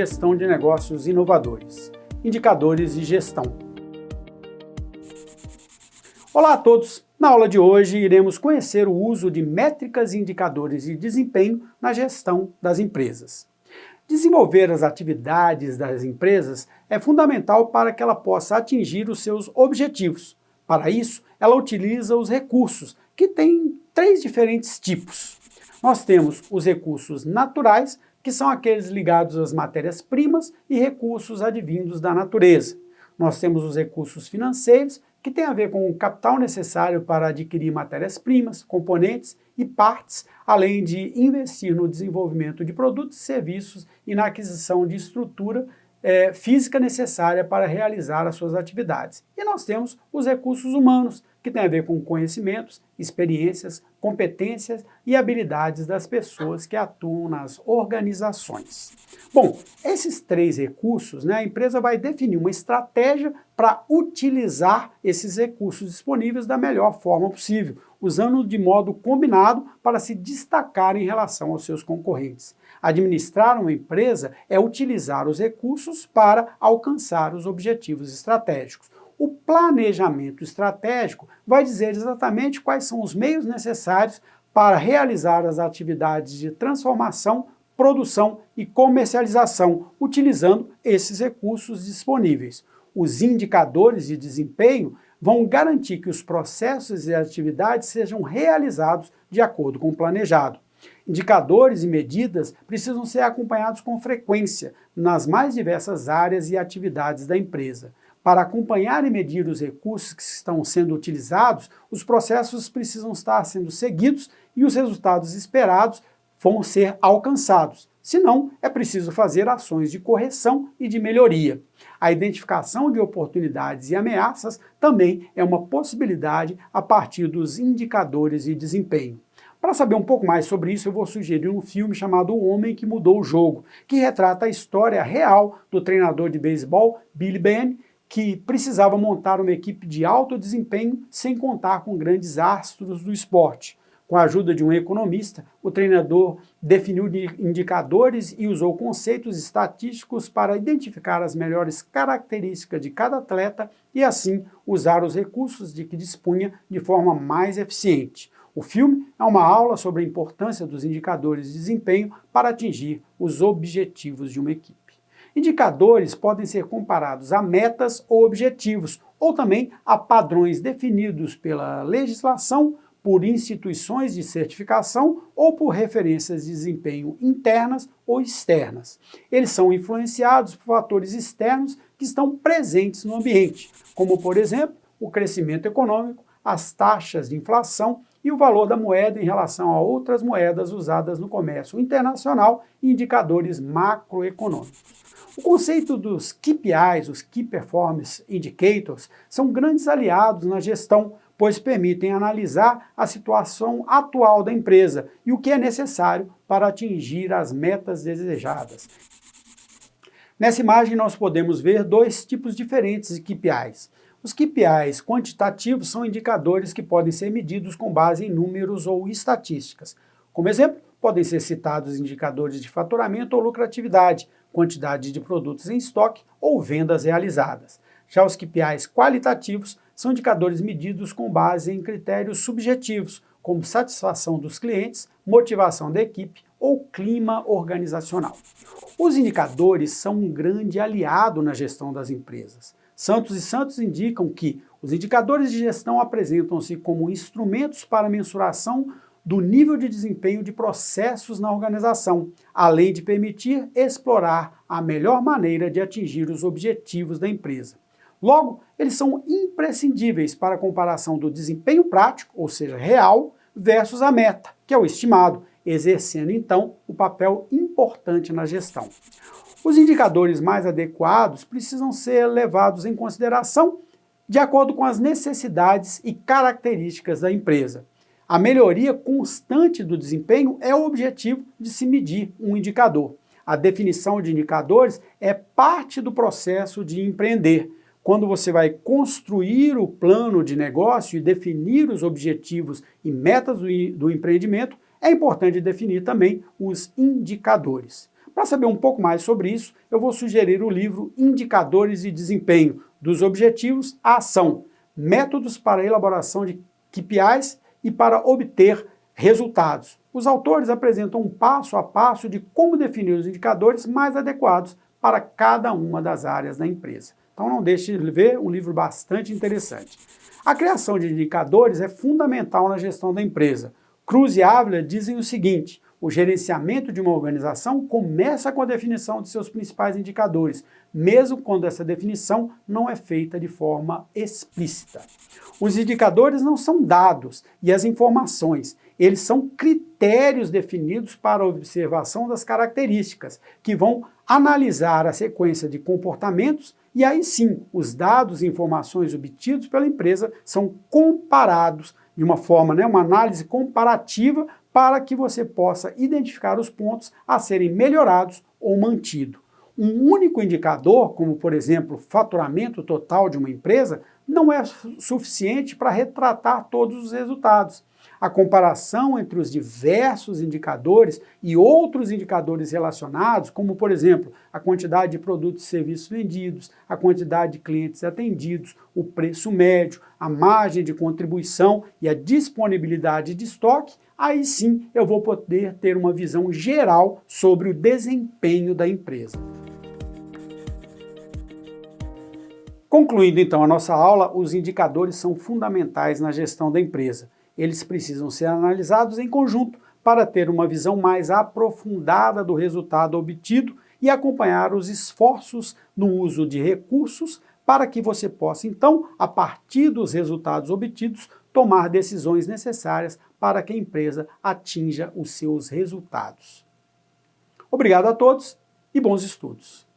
Gestão de Negócios Inovadores, Indicadores de Gestão. Olá a todos! Na aula de hoje iremos conhecer o uso de métricas e indicadores de desempenho na gestão das empresas. Desenvolver as atividades das empresas é fundamental para que ela possa atingir os seus objetivos. Para isso, ela utiliza os recursos, que têm três diferentes tipos. Nós temos os recursos naturais, que são aqueles ligados às matérias-primas e recursos advindos da natureza. Nós temos os recursos financeiros, que tem a ver com o capital necessário para adquirir matérias-primas, componentes e partes, além de investir no desenvolvimento de produtos e serviços e na aquisição de estrutura física necessária para realizar as suas atividades. E nós temos os recursos humanos, que tem a ver com conhecimentos, experiências, competências e habilidades das pessoas que atuam nas organizações. Bom, esses três recursos, a empresa vai definir uma estratégia para utilizar esses recursos disponíveis da melhor forma possível, usando de modo combinado para se destacar em relação aos seus concorrentes. Administrar uma empresa é utilizar os recursos para alcançar os objetivos estratégicos. O planejamento estratégico vai dizer exatamente quais são os meios necessários para realizar as atividades de transformação, produção e comercialização, utilizando esses recursos disponíveis. Os indicadores de desempenho vão garantir que os processos e atividades sejam realizados de acordo com o planejado. Indicadores e medidas precisam ser acompanhados com frequência nas mais diversas áreas e atividades da empresa. Para acompanhar e medir os recursos que estão sendo utilizados, os processos precisam estar sendo seguidos e os resultados esperados vão ser alcançados. Senão, é preciso fazer ações de correção e de melhoria. A identificação de oportunidades e ameaças também é uma possibilidade a partir dos indicadores de desempenho. Para saber um pouco mais sobre isso, eu vou sugerir um filme chamado O Homem que Mudou o Jogo, que retrata a história real do treinador de beisebol Billy Beane, que precisava montar uma equipe de alto desempenho sem contar com grandes astros do esporte. Com a ajuda de um economista, o treinador definiu indicadores e usou conceitos estatísticos para identificar as melhores características de cada atleta e, assim, usar os recursos de que dispunha de forma mais eficiente. O filme é uma aula sobre a importância dos indicadores de desempenho para atingir os objetivos de uma equipe. Indicadores podem ser comparados a metas ou objetivos, ou também a padrões definidos pela legislação, por instituições de certificação ou por referências de desempenho internas ou externas. Eles são influenciados por fatores externos que estão presentes no ambiente, como, por exemplo, o crescimento econômico, as taxas de inflação e o valor da moeda em relação a outras moedas usadas no comércio internacional e indicadores macroeconômicos. O conceito dos KPIs, os Key Performance Indicators, são grandes aliados na gestão, pois permitem analisar a situação atual da empresa e o que é necessário para atingir as metas desejadas. Nessa imagem nós podemos ver dois tipos diferentes de KPIs. Os KPIs quantitativos são indicadores que podem ser medidos com base em números ou estatísticas. Como exemplo, podem ser citados indicadores de faturamento ou lucratividade, quantidade de produtos em estoque ou vendas realizadas. Já os KPIs qualitativos são indicadores medidos com base em critérios subjetivos, como satisfação dos clientes, motivação da equipe ou clima organizacional. Os indicadores são um grande aliado na gestão das empresas. Santos e Santos indicam que os indicadores de gestão apresentam-se como instrumentos para mensuração do nível de desempenho de processos na organização, além de permitir explorar a melhor maneira de atingir os objetivos da empresa. Logo, eles são imprescindíveis para a comparação do desempenho prático, ou seja, real, versus a meta, que é o estimado, exercendo então o papel importante na gestão. Os indicadores mais adequados precisam ser levados em consideração de acordo com as necessidades e características da empresa. A melhoria constante do desempenho é o objetivo de se medir um indicador. A definição de indicadores é parte do processo de empreender. Quando você vai construir o plano de negócio e definir os objetivos e metas do empreendimento, é importante definir também os indicadores. Para saber um pouco mais sobre isso, eu vou sugerir o livro Indicadores de Desempenho, dos Objetivos à Ação, Métodos para a Elaboração de KPIs e para obter resultados. Os autores apresentam um passo a passo de como definir os indicadores mais adequados para cada uma das áreas da empresa. Então não deixe de ver, um livro bastante interessante. A criação de indicadores é fundamental na gestão da empresa. Cruz e Ávila dizem o seguinte: o gerenciamento de uma organização começa com a definição de seus principais indicadores, mesmo quando essa definição não é feita de forma explícita. Os indicadores não são dados e as informações, eles são critérios definidos para a observação das características, que vão analisar a sequência de comportamentos e aí sim, os dados e informações obtidos pela empresa são comparados de uma forma, uma análise comparativa para que você possa identificar os pontos a serem melhorados ou mantidos. Um único indicador, como por exemplo, o faturamento total de uma empresa, não é suficiente para retratar todos os resultados. A comparação entre os diversos indicadores e outros indicadores relacionados, como por exemplo, a quantidade de produtos e serviços vendidos, a quantidade de clientes atendidos, o preço médio, a margem de contribuição e a disponibilidade de estoque, aí sim eu vou poder ter uma visão geral sobre o desempenho da empresa. Concluindo então a nossa aula, os indicadores são fundamentais na gestão da empresa. Eles precisam ser analisados em conjunto para ter uma visão mais aprofundada do resultado obtido e acompanhar os esforços no uso de recursos para que você possa, então, a partir dos resultados obtidos, tomar decisões necessárias para que a empresa atinja os seus resultados. Obrigado a todos e bons estudos!